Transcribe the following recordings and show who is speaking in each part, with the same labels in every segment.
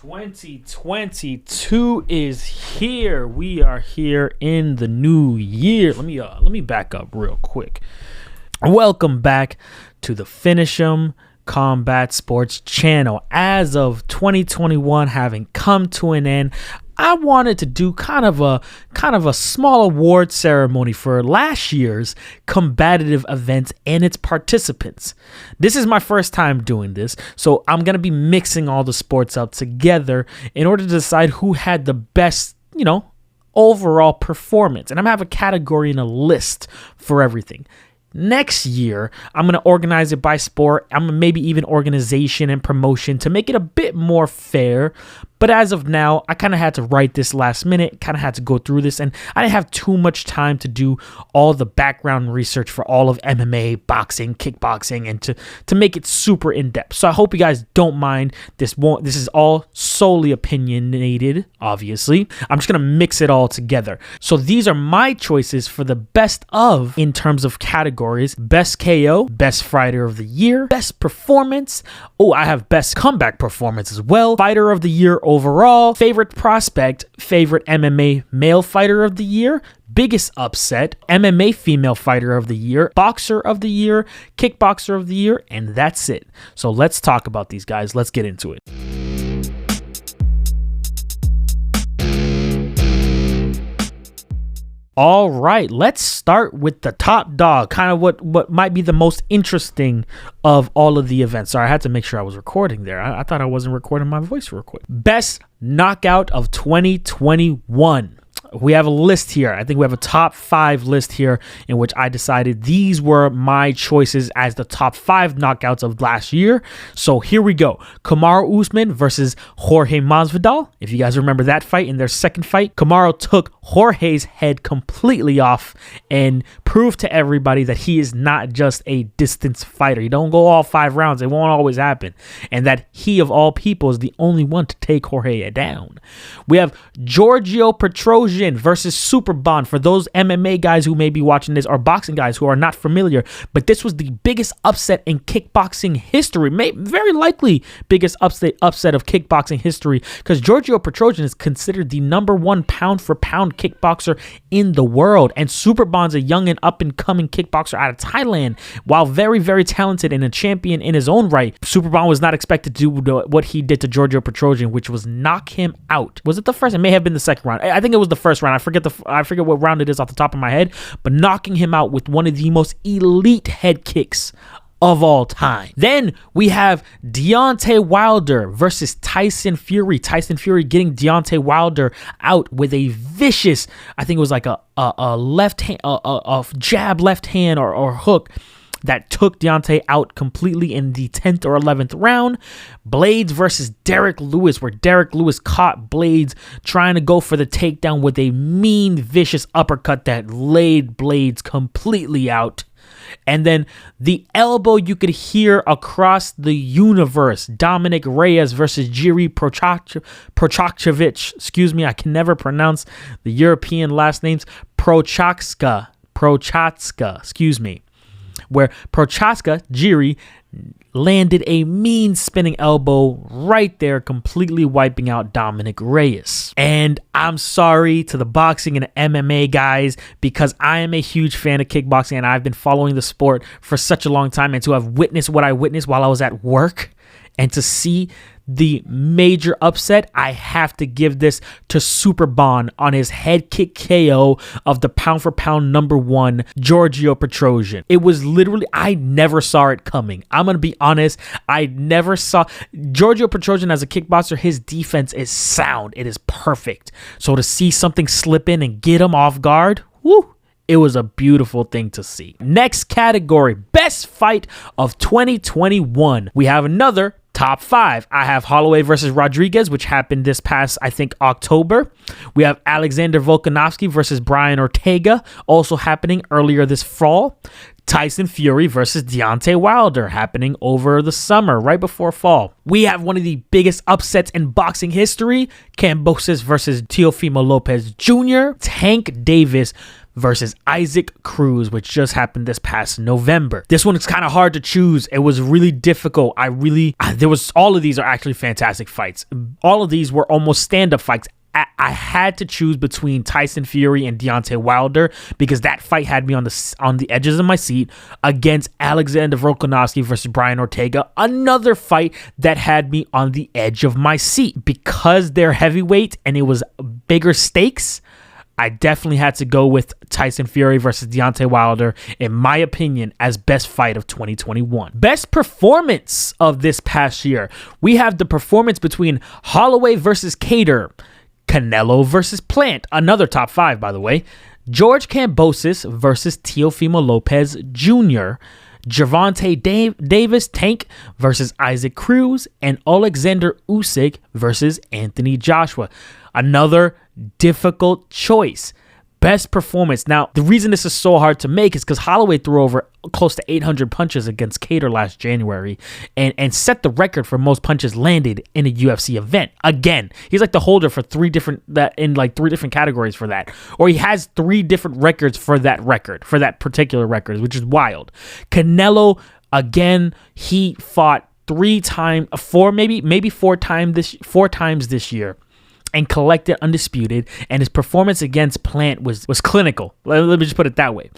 Speaker 1: 2022 is here. We are here in the new year. Let me back up real quick. Welcome back to the Finish 'Em Combat Sports channel. As of 2021 having come to an end, I wanted to do kind of a small award ceremony for last year's combative events and its participants. This is my first time doing this, so I'm going to be mixing all the sports up together in order to decide who had the best, overall performance. And I'm going to have a category and a list for everything. Next year, I'm going to organize it by sport. I'm going to maybe even organization and promotion to make it a bit more fair. But as of now, I kind of had to write this last minute, kind of had to go through this, and I didn't have too much time to do all the background research for all of MMA, boxing, kickboxing, and to make it super in-depth. So I hope you guys don't mind. This is all solely opinionated, obviously. I'm just going to mix it all together. So these are my choices for the best of in terms of categories. Best KO, best fighter of the year, best performance. Oh, I have best comeback performance as well. Fighter of the year overall, favorite prospect, favorite MMA male fighter of the year, biggest upset, MMA female fighter of the year, boxer of the year, kickboxer of the year, and that's it. So let's talk about these guys. Let's get into it. All right, let's start with the top dog, kind of what might be the most interesting of all of the events. Sorry, I had to make sure I was recording there. I thought I wasn't recording my voice real quick. Best knockout of 2021. We have a list here. I think we have a top 5 list here in which I decided these were my choices as the top 5 knockouts of last year. So here we go. Kamar Usman versus Jorge Masvidal. If you guys remember that fight, in their second fight, Kamar took Jorge's head completely off and proved to everybody that he is not just a distance fighter. He don't go all 5 rounds. It won't always happen. And that he, of all people, is the only one to take Jorge down. We have Giorgio Petrosian versus Superbond. For those MMA guys who may be watching this, or boxing guys who are not familiar, but this was the biggest upset in kickboxing history, very likely biggest upset of kickboxing history, because Giorgio Petrosian is considered the #1 pound for pound kickboxer in the world, and Superbond's a young and up and coming kickboxer out of Thailand. While very, very talented and a champion in his own right, Superbond was not expected to do what he did to Giorgio Petrosian, which was knock him out. Was it the first? It may have been the second round. I think it was the first round. I forget what round it is off the top of my head, but knocking him out with one of the most elite head kicks of all time. Then we have Deontay Wilder versus Tyson Fury. Tyson Fury getting Deontay Wilder out with a vicious, I think it was like a left hand, a jab left hand or hook that took Deontay out completely in the 10th or 11th round. Blades versus Derek Lewis, where Derek Lewis caught Blades trying to go for the takedown with a mean, vicious uppercut that laid Blades completely out. And then the elbow you could hear across the universe. Dominic Reyes versus Jiri Prochazka. Excuse me, I can never pronounce the European last names. Prochazka, excuse me. Where Prochazka, Jiri, landed a mean spinning elbow right there, completely wiping out Dominic Reyes. And I'm sorry to the boxing and MMA guys, because I am a huge fan of kickboxing and I've been following the sport for such a long time, and to have witnessed what I witnessed while I was at work and to see the major upset, I have to give this to Superbond on his head kick KO of the pound for pound #1, Giorgio Petrosian. It was literally, I never saw it coming. I'm going to be honest. I never saw Giorgio Petrosian as a kickboxer. His defense is sound. It is perfect. So to see something slip in and get him off guard, whoo. It was a beautiful thing to see. Next category, best fight of 2021. We have another top 5. I have Holloway versus Rodriguez, which happened this past, I think, October. We have Alexander Volkanovski versus Brian Ortega, also happening earlier this fall. Tyson Fury versus Deontay Wilder, happening over the summer, right before fall. We have one of the biggest upsets in boxing history, Kambosos versus Teofimo Lopez Jr. Tank Davis versus Isaac Cruz, which just happened this past November. This one is kind of hard to choose. It was really difficult. All of these are actually fantastic fights. All of these were almost stand-up fights. I had to choose between Tyson Fury and Deontay Wilder because that fight had me on the edges of my seat against Alexander Volkanovski versus Brian Ortega. Another fight that had me on the edge of my seat because they're heavyweight and it was bigger stakes. I definitely had to go with Tyson Fury versus Deontay Wilder, in my opinion, as best fight of 2021. Best performance of this past year. We have the performance between Holloway versus Kattar, Canelo versus Plant, another top 5, by the way, George Kambosos versus Teofimo Lopez Jr., Javonte Davis Tank versus Isaac Cruz, and Alexander Usyk versus Anthony Joshua. Another difficult choice. Best performance. Now, the reason this is so hard to make is because Holloway threw over close to 800 punches against Kattar last January and set the record for most punches landed in a UFC event. Again, he's like the holder for three different categories for that. Or he has 3 different records for that particular record, which is wild. Canelo, again, he fought 4 times this year and collected undisputed, and his performance against Plant was clinical. Let me just put it that way.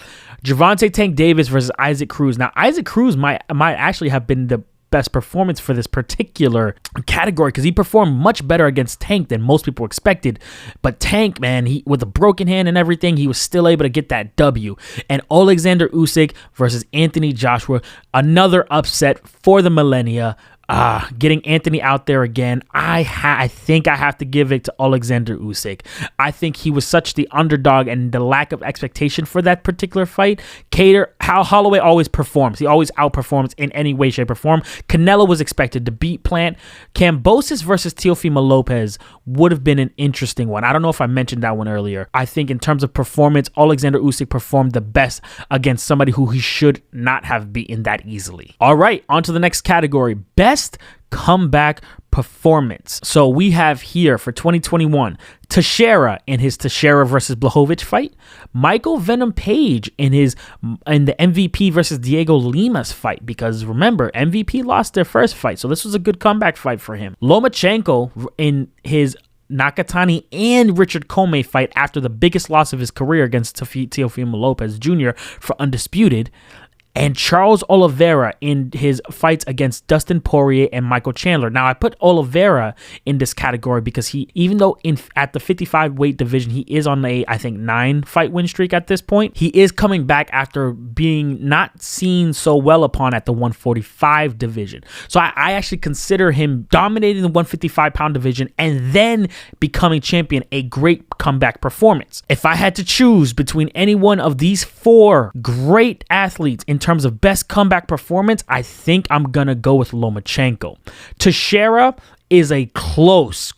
Speaker 1: Javonte Tank Davis versus Isaac Cruz. Now, Isaac Cruz might actually have been the best performance for this particular category because he performed much better against Tank than most people expected. But Tank, man, he with a broken hand and everything, he was still able to get that W. And Alexander Usyk versus Anthony Joshua, another upset for the millennia. Getting Anthony out there again, I think I have to give it to Alexander Usyk. I think he was such the underdog and the lack of expectation for that particular fight. Holloway always performs. He always outperforms in any way, shape, or form. Canelo was expected to beat Plant. Kambosos versus Teofimo Lopez would have been an interesting one. I don't know if I mentioned that one earlier. I think in terms of performance, Alexander Usyk performed the best against somebody who he should not have beaten that easily. All right, on to the next category. Best comeback performance. So we have here for 2021, Teixeira in his Teixeira versus Blachowicz fight, Michael Venom Page in the MVP versus Diego Lima's fight, because remember, MVP lost their first fight, so this was a good comeback fight for him. Lomachenko in his Nakatani and Richard Commey fight after the biggest loss of his career against Teofimo Lopez Jr. for undisputed. And Charles Oliveira in his fights against Dustin Poirier and Michael Chandler. Now, I put Oliveira in this category because even though at the 55 weight division, he is on a, I think, 9-fight win streak at this point, he is coming back after being not seen so well upon at the 145 division. So I actually consider him dominating the 155-pound division and then becoming champion a great comeback performance. If I had to choose between any one of these 4 great athletes in terms of best comeback performance, I think I'm gonna go with Lomachenko. Teixeira is a close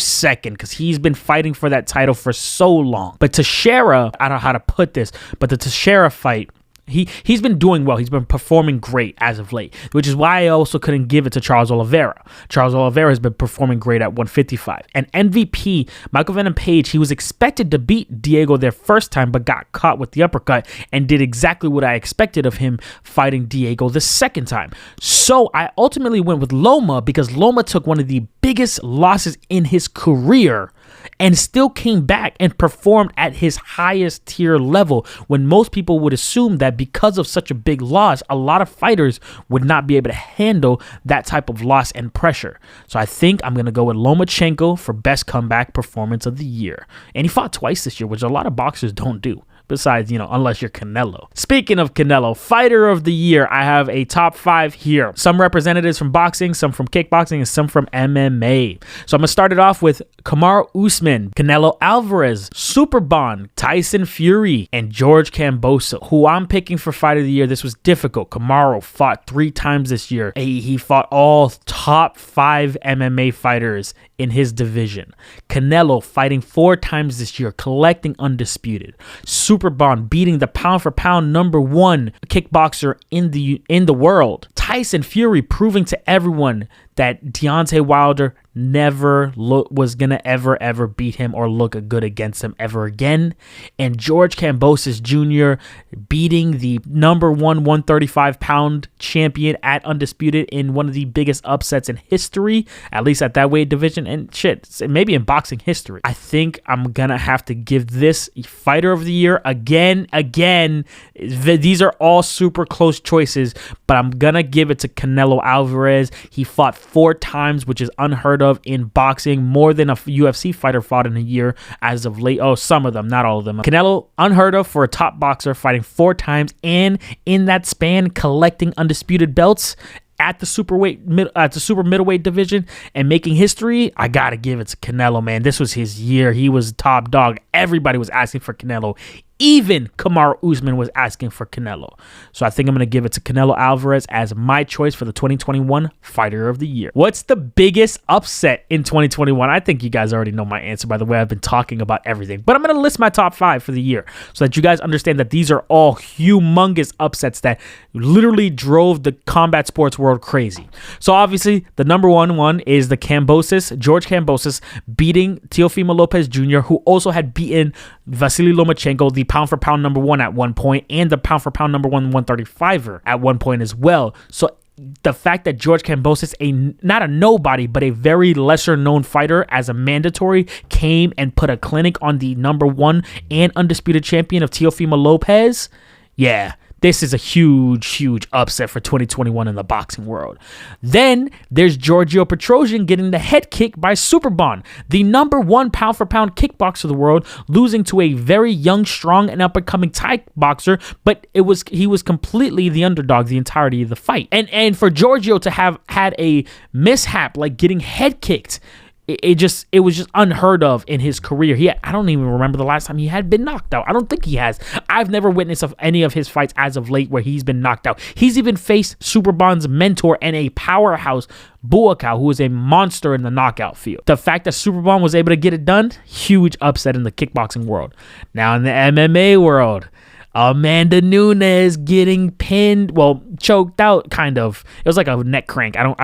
Speaker 1: second because he's been fighting for that title for so long. But Teixeira, I don't know how to put this, but the Teixeira fight, he's been doing well. He's been performing great as of late, which is why I also couldn't give it to Charles Oliveira. Charles Oliveira has been performing great at 155. And MVP, Michael Venom Page, he was expected to beat Diego their first time, but got caught with the uppercut and did exactly what I expected of him fighting Diego the second time. So I ultimately went with Loma because Loma took one of the biggest losses in his career and still came back and performed at his highest tier level, when most people would assume that because of such a big loss, a lot of fighters would not be able to handle that type of loss and pressure. So I think I'm going to go with Lomachenko for best comeback performance of the year. And he fought twice this year, which a lot of boxers don't do. Besides, unless you're Canelo. Speaking of Canelo, fighter of the year, I have a top 5 here. Some representatives from boxing, some from kickboxing, and some from MMA. So I'm going to start it off with Kamar Usman, Canelo Alvarez, Superbond, Tyson Fury, and George Kambosos, who I'm picking for fight of the year. This was difficult. Kamaru fought 3 times this year. He fought all top 5 MMA fighters in his division. Canelo fighting 4 times this year, collecting undisputed. Superbond beating the pound for pound #1 kickboxer in the world. Tyson Fury proving to everyone that Deontay Wilder was gonna ever beat him or look good against him ever again. And George Kambosos Jr. beating the number 135-pound champion at Undisputed in one of the biggest upsets in history, at least at that weight division, and shit, maybe in boxing history. I think I'm gonna have to give this Fighter of the Year again. These are all super close choices, but I'm gonna give it to Canelo Alvarez. He fought 4 times, which is unheard of in boxing, more than a UFC fighter fought in a year as of late. Oh, some of them, not all of them. Canelo, unheard of for a top boxer, fighting 4 times, and in that span collecting undisputed belts at the super middleweight division and making history. I gotta give it to Canelo, man. This was his year. He was top dog. Everybody was asking for Canelo. Even Kamar Usman was asking for Canelo. So I think I'm going to give it to Canelo Alvarez as my choice for the 2021 Fighter of the Year. What's the biggest upset in 2021? I think you guys already know my answer by the way I've been talking about everything. But I'm going to list my top 5 for the year so that you guys understand that these are all humongous upsets that literally drove the combat sports world crazy. So obviously the number one is the George Kambosos beating Teofimo Lopez Jr., who also had beaten Vasily Lomachenko, the pound for pound number 1 at one point, and the pound for pound number 135er at one point as well. So the fact that George Kambosos, not a nobody, but a very lesser known fighter as a mandatory, came and put a clinic on the number 1 and undisputed champion of Teofimo Lopez. Yeah. This is a huge upset for 2021 in the boxing world. Then there's Giorgio Petrosian getting the head kick by Superbond, the number 1 pound-for-pound kickboxer of the world, losing to a very young, strong, and up-and-coming Thai boxer, but he was completely the underdog the entirety of the fight. And for Giorgio to have had a mishap like getting head kicked, it was just unheard of in his career. I don't even remember the last time he had been knocked out. I don't think he has. I've never witnessed of any of his fights as of late where he's been knocked out. He's even faced Superbond's mentor and a powerhouse, Buakaw, who is a monster in the knockout field. The fact that Superbond was able to get it done, huge upset in the kickboxing world. Now in the MMA world, Amanda Nunes getting pinned, choked out, kind of. It was like a neck crank. I don't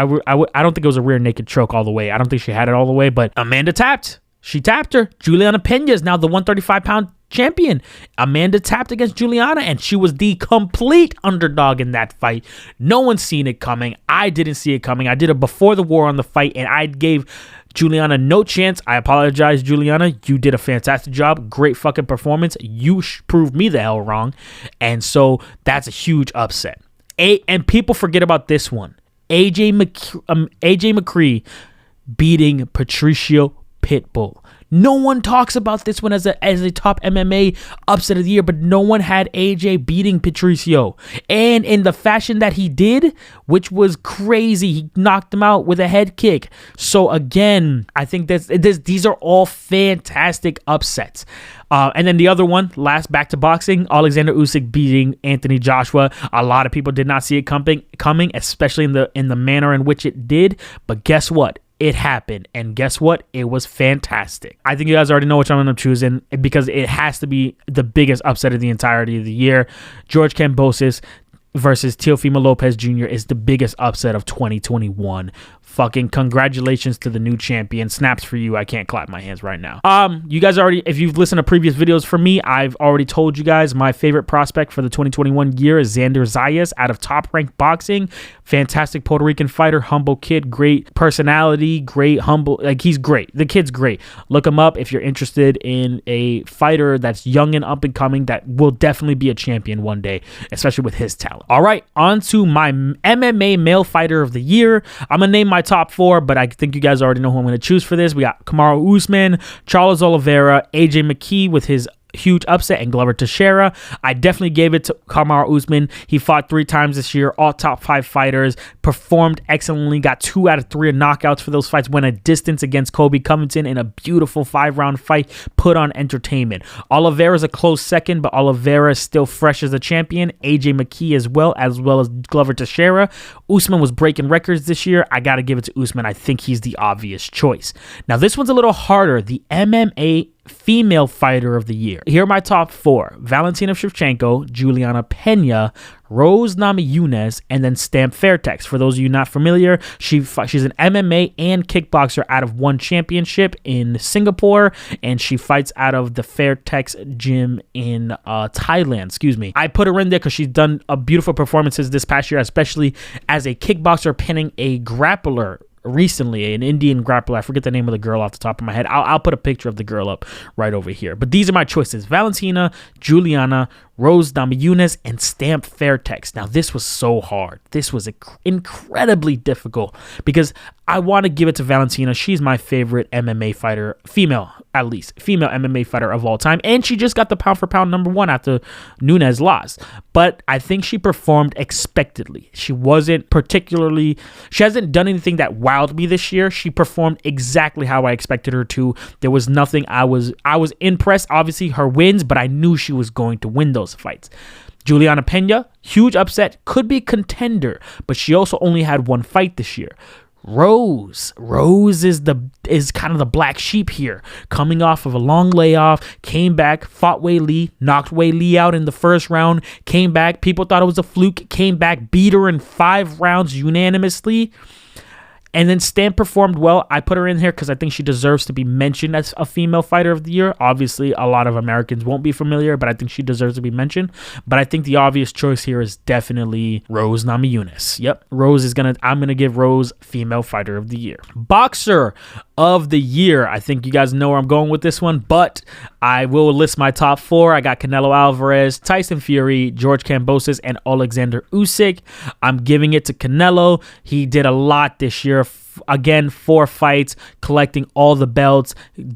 Speaker 1: think it was a rear naked choke all the way. I don't think she had it all the way, but Amanda tapped. She tapped her. Juliana Pena is now the 135-pound champion. Amanda tapped against Juliana, and she was the complete underdog in that fight. No one's seen it coming. I didn't see it coming. I did it before the war on the fight, and I gave Juliana no chance. I apologize, Juliana. You did a fantastic job. Great fucking performance. You proved me the hell wrong. And so that's a huge upset. And people forget about this one. AJ McCree beating Patricio Pitbull. No one talks about this one as a top MMA upset of the year, but no one had AJ beating Patricio. And in the fashion that he did, which was crazy, he knocked him out with a head kick. So again, I think these are all fantastic upsets. And then the other one, last back to boxing, Alexander Usyk beating Anthony Joshua. A lot of people did not see it coming, especially in the manner in which it did. But guess what? It happened, and guess what? It was fantastic. I think you guys already know which I'm going to choose in because it has to be the biggest upset of the entirety of the year. George Kambosos versus Teofimo Lopez Jr. is the biggest upset of 2021. Fucking congratulations to the new champion. Snaps for you. I can't clap my hands right now. You guys already, if you've listened to previous videos from me, I've already told you guys my favorite prospect for the 2021 year is Xander Zayas out of Top Rank Boxing. Fantastic Puerto Rican fighter, humble kid, great personality, great, humble, like he's great. The kid's great. Look him up if you're interested in a fighter that's young and up and coming that will definitely be a champion one day, especially with his talent. All right, on to my MMA male fighter of the year. I'm going to name my top 4, but I think you guys already know who I'm going to choose for this. We got Kamar Usman, Charles Oliveira, AJ McKee with his huge upset, and Glover Teixeira. I definitely gave it to Kamar Usman. He fought 3 times this year, all top 5 fighters, performed excellently, got 2 out of 3 knockouts for those fights, went a distance against Kobe Covington in a beautiful 5-round fight, put on entertainment. Oliveira's a close second, but Oliveira is still fresh as a champion. AJ McKee as well as Glover Teixeira. Usman was breaking records this year. I got to give it to Usman. I think he's the obvious choice. Now, this one's a little harder. The MMA female fighter of the year. Here are my top 4. Valentina Shevchenko, Juliana Pena, Rose Namajunas, and then Stamp Fairtex. For those of you not familiar, she's an MMA and kickboxer out of one championship in Singapore, and she fights out of the Fairtex gym in Thailand. Excuse me. I put her in there because she's done beautiful performances this past year, especially as a kickboxer pinning a grappler recently, an Indian grappler. I forget the name of the girl off the top of my head. I'll put a picture of the girl up right over here. But these are my choices: Valentina, Juliana, Rose Namajunas, and Stamp Fairtex. Now, this was so hard. This was incredibly difficult because I want to give it to Valentina. She's my favorite MMA fighter, female MMA fighter of all time. And she just got the pound for pound number 1 after Nunes lost. But I think she performed expectedly. She hasn't done anything that wowed me this year. She performed exactly how I expected her to. There was nothing I was impressed, obviously, her wins, but I knew she was going to win those fights. Juliana Pena, huge upset, could be contender, but she also only had 1 fight this year. Rose is kind of the black sheep here, coming off of a long layoff, came back, fought Wei Li, knocked Wei Li out in the first round, came back, people thought it was a fluke, came back, beat her in 5 rounds unanimously. And then Stamp performed well. I put her in here because I think she deserves to be mentioned as a female fighter of the year. Obviously, a lot of Americans won't be familiar, but I think she deserves to be mentioned. But I think the obvious choice here is definitely Rose Namajunas. Yep, I'm gonna give Rose female fighter of the year. Boxer of the year. I think you guys know where I'm going with this one, but I will list my top 4. I got Canelo Alvarez, Tyson Fury, George Kambosos, and Alexander Usyk. I'm giving it to Canelo. He did a lot this year. Again, 4 fights, collecting all the belts,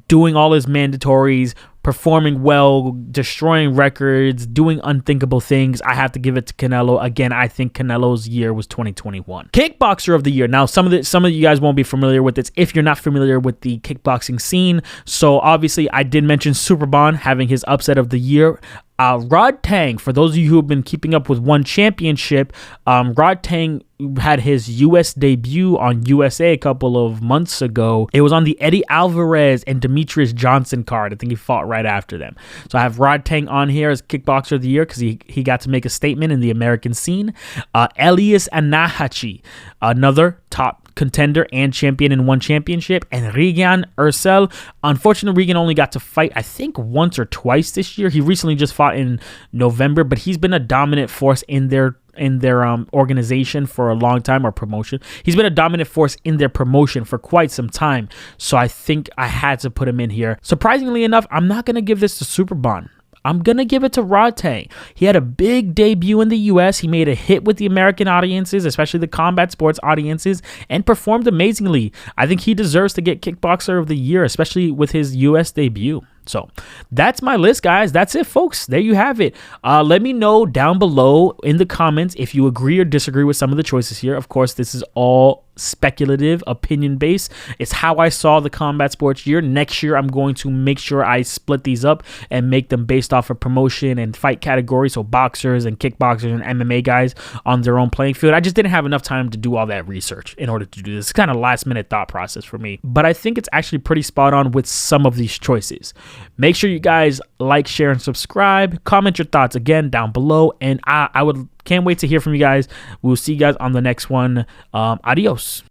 Speaker 1: doing all his mandatories, performing well, destroying records, doing unthinkable things. I have to give it to Canelo. Again, I think Canelo's year was 2021. Kickboxer of the year. Now, some of you guys won't be familiar with this if you're not familiar with the kickboxing scene. So obviously, I did mention Superbond having his upset of the year. Rod Tang, for those of you who have been keeping up with one championship, Rod Tang had his U.S. debut on USA a couple of months ago. It was on the Eddie Alvarez and Demetrius Johnson card. I think he fought right after them. So I have Rod Tang on here as Kickboxer of the Year because he got to make a statement in the American scene. Elias Anahachi, another top contender and champion in one championship, and Regan Ursel. Unfortunately, Regan only got to fight, I think, once or twice this year. He recently just fought in November, but he's been a dominant force in their organization for a long time, or promotion. He's been a dominant force in their promotion for quite some time, so I think I had to put him in here. Surprisingly enough, I'm not going to give this to Superbond. I'm going to give it to Rod Tang. He had a big debut in the U.S. He made a hit with the American audiences, especially the combat sports audiences, and performed amazingly. I think he deserves to get Kickboxer of the Year, especially with his U.S. debut. So that's my list, guys. That's it, folks. There you have it. Let me know down below in the comments if you agree or disagree with some of the choices here. Of course, this is all speculative, opinion based. It's how I saw the combat sports year. Next year, I'm going to make sure I split these up and make them based off of promotion and fight categories. So boxers and kickboxers and MMA guys on their own playing field. I just didn't have enough time to do all that research in order to do this. It's kind of last minute thought process for me, but I think it's actually pretty spot on with some of these choices. Make sure you guys like, share, and subscribe. Comment your thoughts again down below, and I can't wait to hear from you guys. We'll see you guys on the next one. Adios.